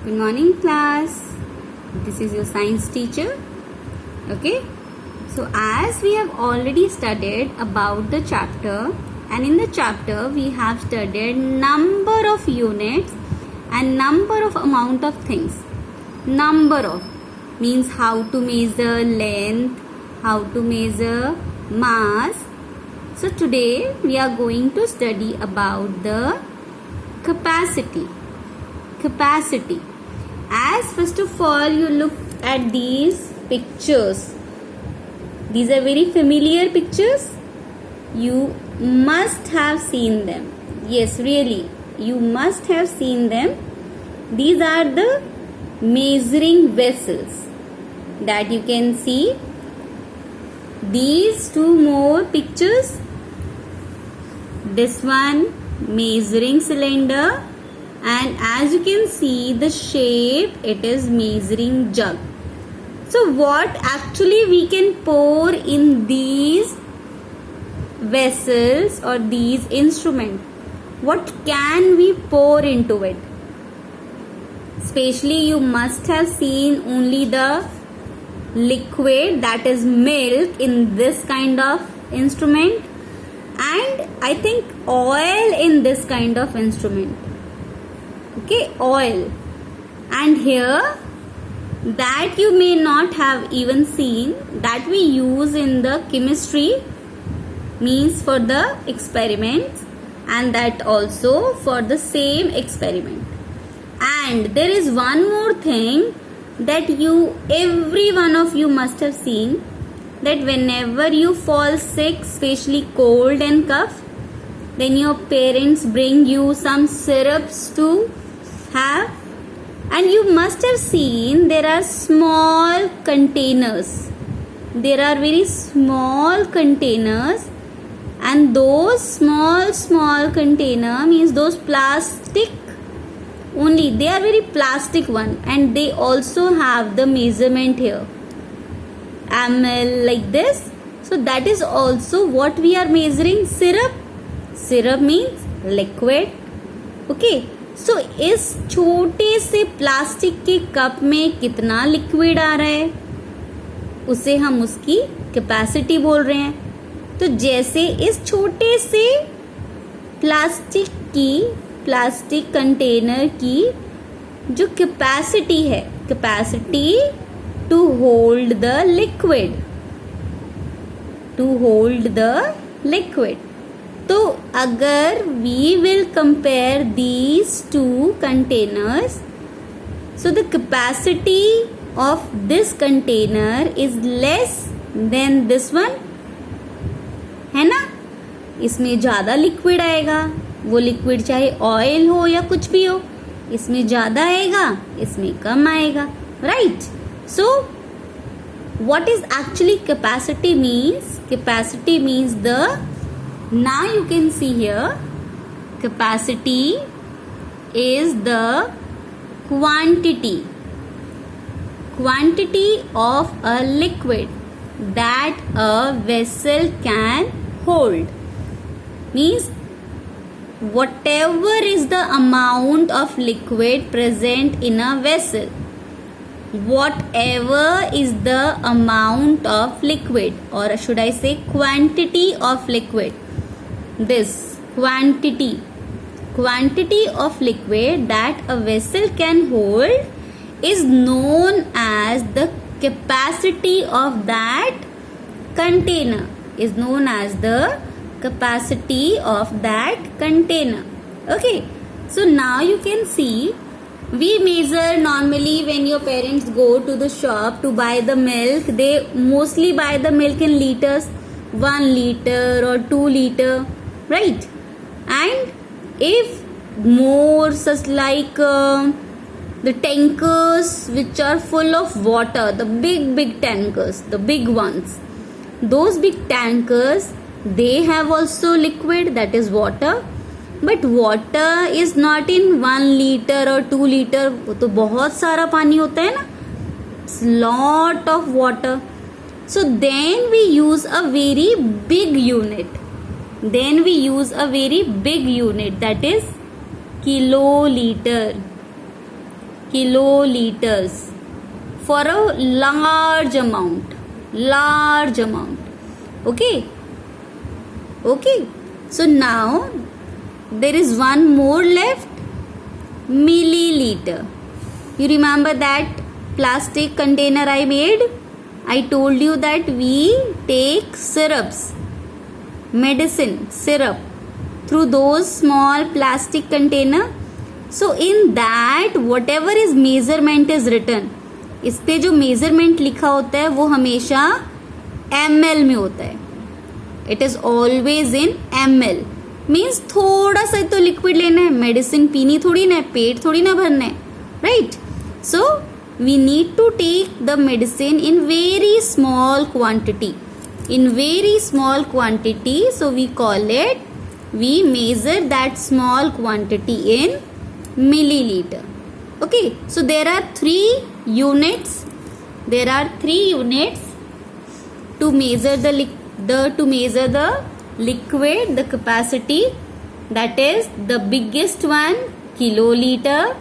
Good morning, class. This is your science teacher. Okay, so as we have already studied about the chapter, and in the chapter we have studied number of units and number of amount of things. Number of means how to measure length, how to measure mass. So today we are going to study about the capacity. As first of all you look at these pictures. These are very familiar pictures. You must have seen them. Yes, really, you must have seen them. These are the measuring vessels that you can see. These two more pictures. This one measuring cylinder, and as you can see the shape, it is measuring jug. So what actually we can pour in these vessels or these instruments? What can we pour into it? Especially you must have seen only the liquid, that is milk, in this kind of instrument, and I think oil in this kind of instrument. Okay, oil. And here that you may not have even seen, that we use in the chemistry, means for the experiments, and that also for the same experiment. And there is one more thing that every one of you must have seen, that whenever you fall sick, especially cold and cough, then your parents bring you some syrups to have. And you must have seen there are small containers. There are very small containers, and those small container means those plastic only. They are very plastic one, and they also have the measurement here, ml, like this. So that is also what we are measuring. Syrup means liquid. Okay, सो इस छोटे से plastic के cup में कितना liquid आ रहा है, उसे हम उसकी कैपेसिटी बोल रहे हैं. तो जैसे इस छोटे से प्लास्टिक कंटेनर की जो कैपेसिटी है, capacity to hold the liquid, तो अगर we will compare these two containers, so the capacity of this container is less than this one, है ना. इसमें ज़्यादा लिक्विड आएगा, वो लिक्विड चाहे ऑयल हो या कुछ भी हो, इसमें ज़्यादा आएगा, इसमें कम आएगा, right. So what is actually capacity means? Capacity means now you can see here, capacity is the quantity of a liquid that a vessel can hold. Means whatever is the amount of liquid present in a vessel, whatever is the amount of liquid, or should I say quantity of liquid, this quantity of liquid that a vessel can hold is known as the capacity of that container, Okay, so now you can see, we measure normally when your parents go to the shop to buy the milk, they mostly buy the milk in liters, 1 liter or 2 liter, right? And if more such like the tankers which are full of water, the big tankers, the big ones, those big tankers, they have also liquid, that is water. But water is not in 1 liter or 2 liter, वो तो बहुत सारा पानी होता है ना, it's lot of water. So then we use a very big unit. That is kiloliter. kiloliters for a large amount. Okay, so now there is one more left, milliliter. You remember that plastic container I made? I told you that we take syrups, medicine syrup, through those small plastic container. So in that whatever is measurement is written, इस पे जो measurement लिखा होता है वो हमेशा ml में होता है. It is always in ml. Means थोड़ा सा तो लिक्विड लेना है, मेडिसिन पीनी थोड़ी ना है, पेट थोड़ी ना भरना है, right? So we need to take the medicine in very small quantity. So we call it, we measure that small quantity in milliliter. Okay, so there are three units to measure the liquid, the capacity. That is the biggest one, kiloliter.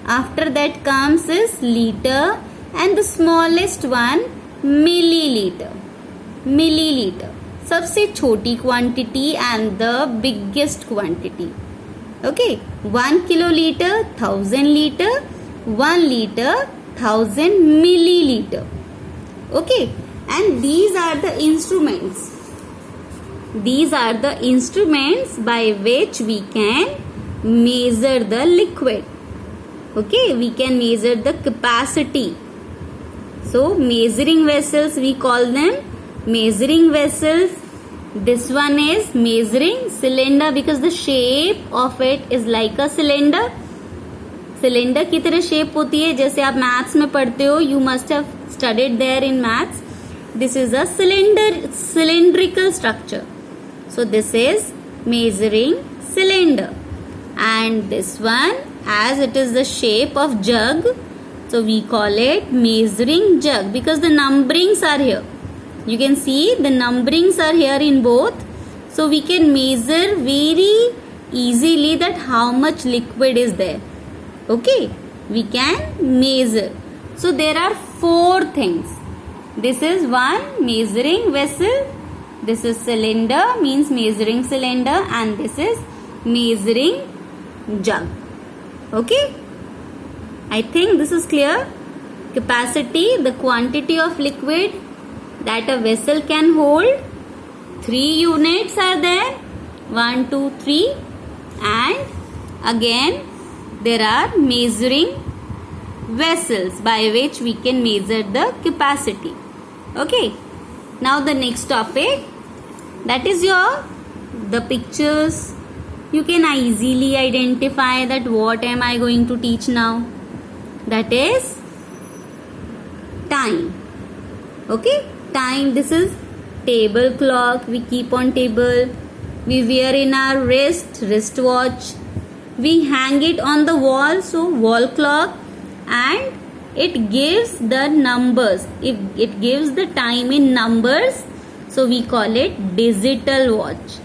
After that comes is liter, and the smallest one, milliliter. सबसे छोटी quantity and the biggest quantity. Okay, 1 kiloliter, 1000 liter, 1 liter, 1000 milliliter. Okay, and these are the instruments. By which we can measure the liquid. Okay, we can measure the capacity. So measuring vessels, we call them measuring vessels. This one is measuring cylinder because the shape of it is like a cylinder. Cylinder की तरह shape होती है, जैसे आप maths में पढ़ते हो. You must have studied there in maths. This is a cylindrical structure. So this is measuring cylinder. And this one, as it is the shape of jug, so we call it measuring jug because the numberings are here. You can see the numberings are here in both. So we can measure very easily that how much liquid is there. Okay, we can measure. So there are 4 things. This is one measuring vessel. This is cylinder, means measuring cylinder, and this is measuring jug. Okay, I think this is clear. Capacity, the quantity of liquid that a vessel can hold. 3 units are there, 1, 2, 3, and again there are measuring vessels by which we can measure the capacity. Okay, now the next topic, that is the pictures. You can easily identify that what am I going to teach now. That is time. Okay, time. This is table clock. We keep on table. We wear in our wristwatch. We hang it on the wall, so wall clock, and it gives the numbers. If it gives the time in numbers, so we call it digital watch.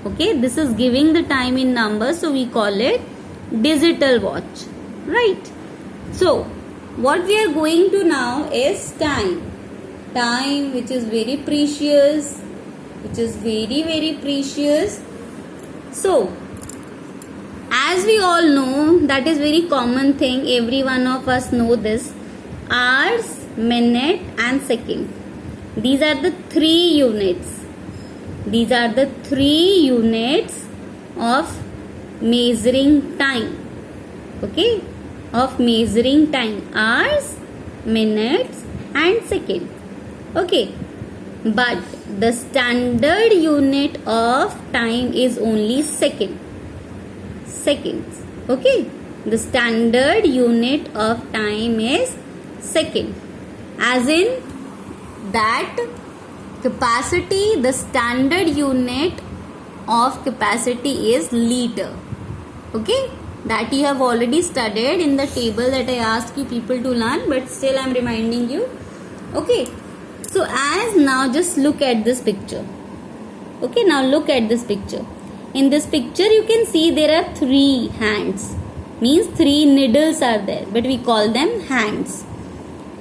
Okay, this is giving the time in numbers, so we call it digital watch, right? So what we are going to now is time, which is very precious, very precious. So as we all know, that is very common thing, every one of us know this, hours, minute and second. These are the 3 units. These are the 3 units of measuring time. Okay, of measuring time, hours, minutes and second. Okay, but the standard unit of time is only seconds. Okay, the standard unit of time is second. As in that capacity, the standard unit of capacity is liter. Okay, that you have already studied in the table that I asked you people to learn, but still I am reminding you. Okay, so as now just look at this picture. Okay, now look at this picture. In this picture you can see there are 3 hands. means 3 needles are there, but we call them hands.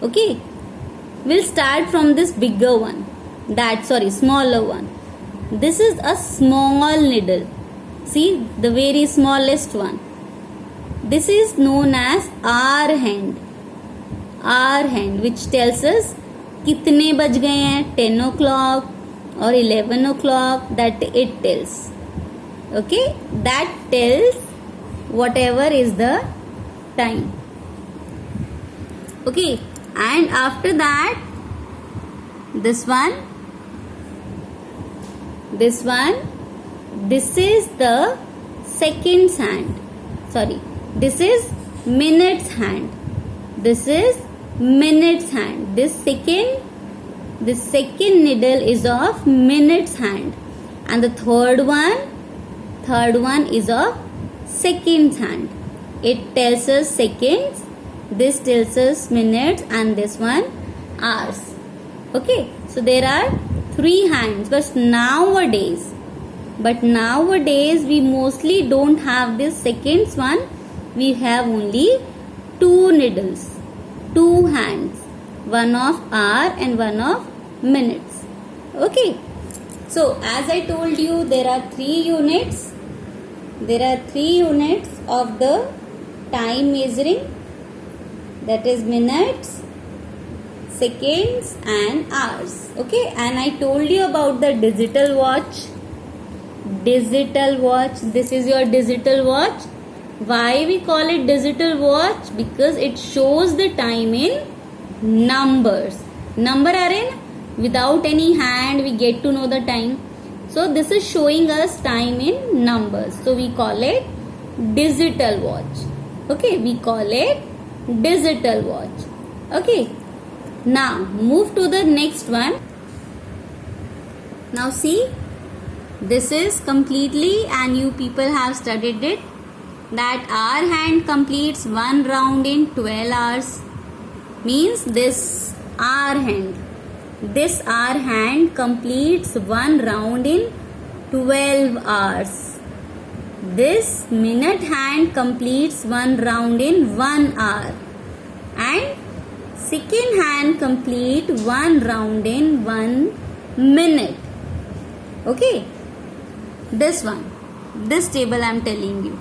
Okay, we'll start from this bigger one, smaller one. This is a small needle. See, the very smallest one. This is known as hour hand. Hour hand, which tells us कितने बज गए हैं, 10 o'clock or 11 o'clock, that it tells. Okay, that tells whatever is the time. Okay, and after that, this is the seconds hand. This is minutes hand. This is minutes hand. This second needle is of minutes hand, and the third one is of seconds hand. It tells us seconds, this tells us minutes, and this one hours. Okay, so there are 3 hands, but nowadays we mostly don't have this seconds one. We have only 2 needles, 2 hands, one of hour and one of minutes. Okay, so as I told you, there are 3 units. There are 3 units of the time measuring, that is minutes, seconds and hours. Okay, and I told you about the digital watch. This is your digital watch. Why we call it digital watch? Because it shows the time in numbers. Number are in, without any hand we get to know the time. So this is showing us time in numbers. So we call it digital watch. Okay, we call it digital watch. Okay, now move to the next one. Now see, this is completely, and you people have studied it, that our hand completes 1 round in 12 hours. Means this hour hand completes 1 round in 12 hours. This minute hand completes 1 round in 1 hour, and second hand complete 1 round in 1 minute. Okay, this table I am telling you.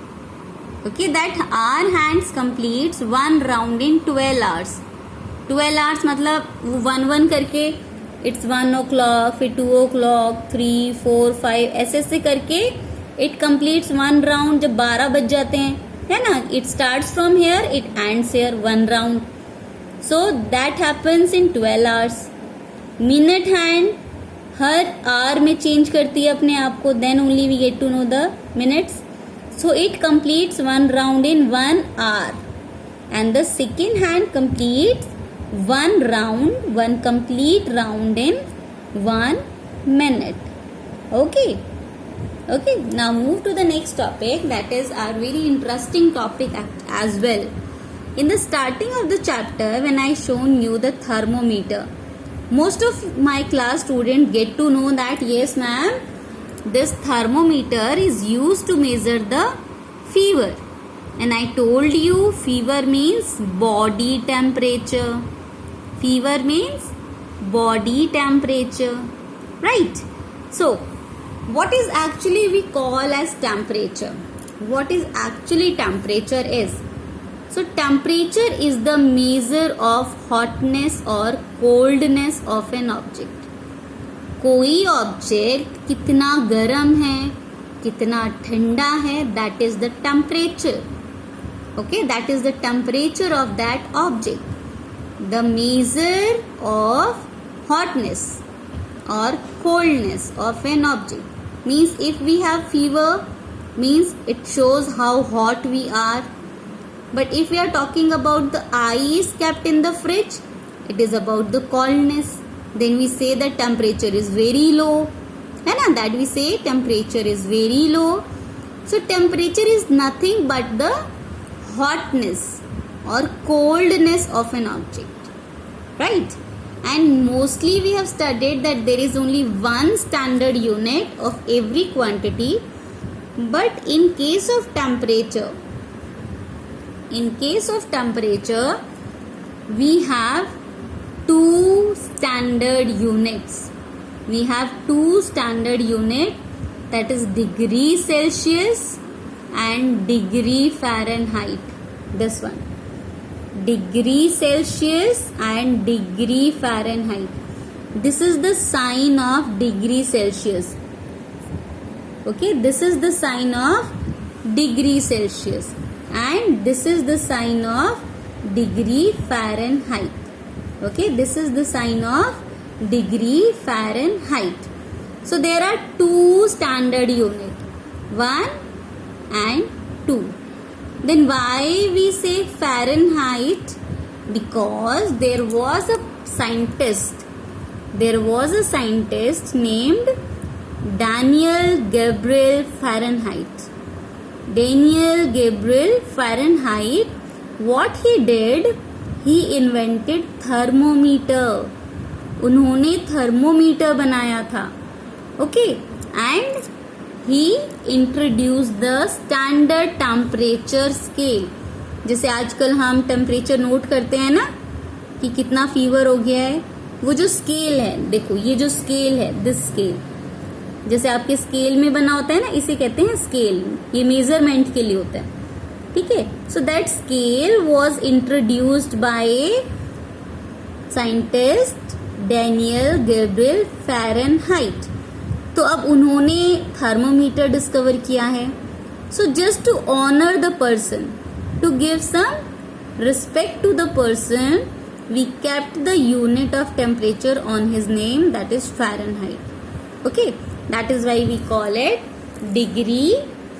Okay, that our hands completes 1 round in 12 hours. 12 hours मतलब 1 करके it's 1 o'clock, फिर 2 o'clock, 3, 4, 5 ऐसे करके it completes 1 round. जब 12 बज जाते हैं, है ना, it starts from here, it ends here, 1 round. So that happens in 12 hours. Minute hand her hour में change करती है अपने आप को, then only we get to know the minutes. So it completes 1 round in 1 hour, and the second hand completes 1 complete round in 1 minute. Okay, now move to the next topic, that is our very interesting topic as well. In the starting of the chapter, when I shown you the thermometer, most of my class students get to know that yes ma'am, this thermometer is used to measure the fever, and I told you fever means body temperature. Right? So what is actually we call as temperature? What is actually temperature is? So temperature is the measure of hotness or coldness of an object. कोई object कितना गर्म है, कितना ठंडा है, that is the temperature. Okay, that is the temperature of that object. The measure of hotness or coldness of an object means if we have fever, means it shows how hot we are. But if we are talking about the ice kept in the fridge, it is about the coldness. Then we say that temperature is very low. And that we say temperature is very low. So temperature is nothing but the hotness or coldness of an object. Right? And mostly we have studied that there is only one standard unit of every quantity. But in case of temperature, in case of temperature, we have two standard units. We have two standard unit, that is degree Celsius and degree Fahrenheit. This one, degree Celsius and degree Fahrenheit. This is the sign of degree Celsius. Okay, this is the sign of degree Celsius and this is the sign of degree Fahrenheit. Okay, this is the sign of degree Fahrenheit. So there are two standard unit, 1 and 2. Then why we say Fahrenheit? Because there was a scientist named Daniel Gabriel Fahrenheit. Daniel Gabriel Fahrenheit, what he did, he invented thermometer. उन्होंने thermometer बनाया था. Okay, and he introduced the standard temperature scale. जैसे आजकल हम temperature note करते हैं ना कि कितना फीवर हो गया है, वो जो स्केल है, देखो ये जो स्केल है, दिस स्केल, जैसे आपके स्केल में बना होता है ना, इसे कहते हैं स्केल. ये मेजरमेंट के लिए होता है. ठीक है. So that scale was introduced by scientist Daniel Gabriel Fahrenheit. तो अब उन्होंने थर्मोमीटर डिस्कवर किया है. So just to honour the person, to give some respect to the person, we kept the unit of temperature on his name, that is Fahrenheit. Okay, that is why we call it degree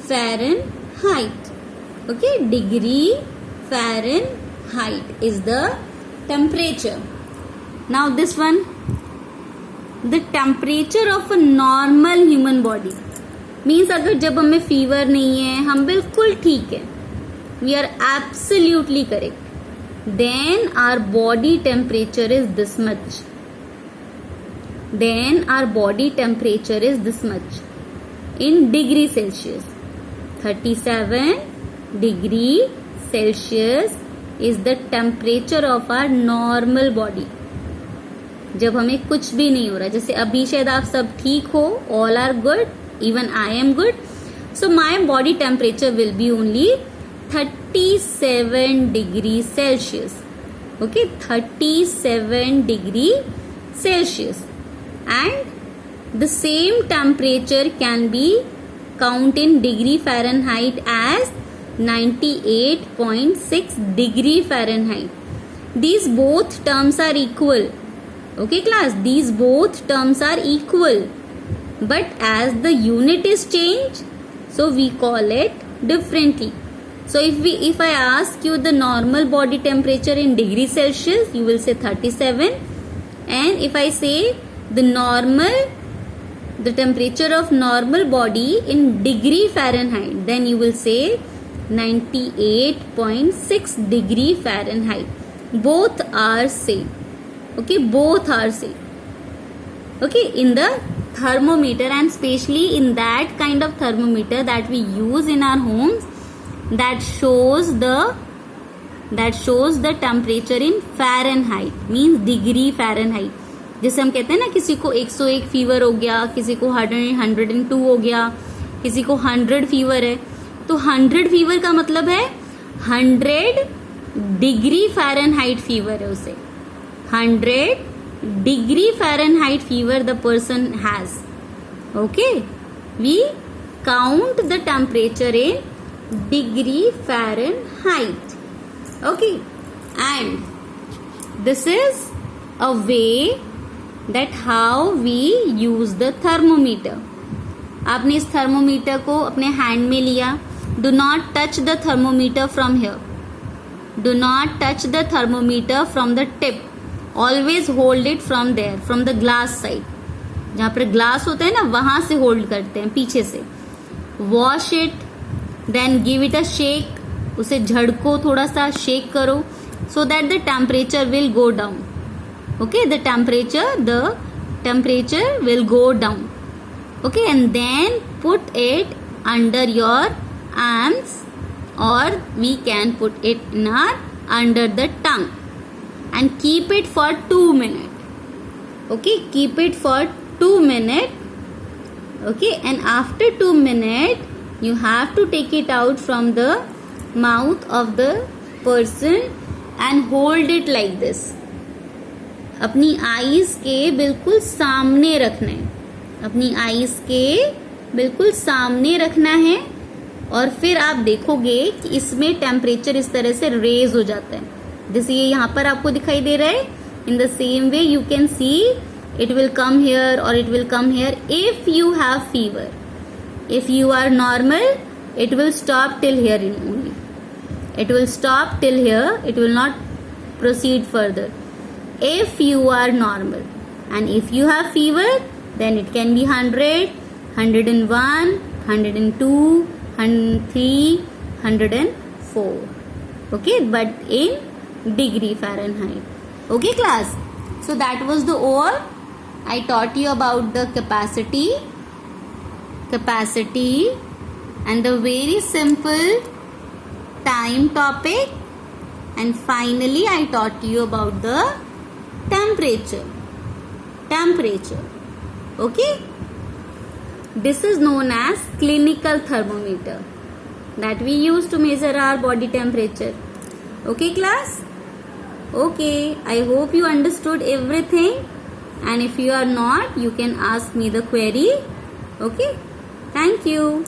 Fahrenheit. Okay, degree Fahrenheit is the temperature. Now this one, the temperature of a normal human body means अगर जब हमें fever नहीं है, हम बिल्कुल ठीक है, we are absolutely correct, then our body temperature is this much. Then our body temperature is this much in degree Celsius. 37 degree Celsius is the temperature of our normal body. जब हमें कुछ भी नहीं हो रहा, जैसे अभी शायद आप सब ठीक हो, all are good, even I am good, so my body temperature will be only 37 degree Celsius. Okay, 37 degree Celsius. And the same temperature can be count in degree Fahrenheit as 98.6 degree Fahrenheit. These both terms are equal. Okay class, these both terms are equal. But as the unit is changed, so we call it differently. So if I ask you the normal body temperature in degree Celsius, you will say 37. And if I say the temperature of normal body in degree Fahrenheit, then you will say 98.6 degree Fahrenheit. Both are same. Okay, both are same. Okay, in the thermometer, and especially in that kind of thermometer that we use in our homes, that shows the temperature in Fahrenheit, means degree Fahrenheit. जैसे हम कहते हैं ना, किसी को 101 fever हो गया, किसी को 102 हो गया, किसी को 100 फीवर है, तो 100 फीवर का मतलब है 100 डिग्री फ़ारेनहाइट फीवर है उसे. 100 degree Fahrenheit fever the person has. Okay, we count the temperature in degree Fahrenheit. Okay, and this is a way that how we use the thermometer. आपने इस thermometer को अपने hand में लिया. Do not touch the thermometer from here. Do not touch the thermometer from the tip. Always hold it from there, from the glass side. जहाँ पर glass होता है ना, वहाँ से होल्ड करते हैं, पीछे से. Wash it, then give it a shake. उसे झड़को, थोड़ा सा शेक करो, so that the temperature will go down. Okay, the temperature will go down. Okay, and then put it under your arms or we can put it in our under the tongue and keep it for 2 minutes. Okay, keep it for 2 minutes. Okay, and after 2 minutes you have to take it out from the mouth of the person and hold it like this. अपनी eyes के बिल्कुल सामने रखना है, अपनी eyes के बिल्कुल सामने रखना है और फिर आप देखोगे कि इसमें टेम्परेचर इस तरह से रेज हो जाता है, जैसे ये यहाँ पर आपको दिखाई दे रहा है. In the same way you can see it will come here or it will come here if you have fever. If you are normal, it will stop till here only. It will stop till here, it will not proceed further. If you are normal, and if you have fever, then it can be 100, 101, 102, 103, 104. Okay, but in degree Fahrenheit. Okay class, so that was the all. I taught you about the capacity and the very simple time topic, and finally I taught you about the temperature. Okay, this is known as clinical thermometer that we use to measure our body temperature. Okay class, okay, I hope you understood everything. And if you are not, you can ask me the query. Okay, thank you.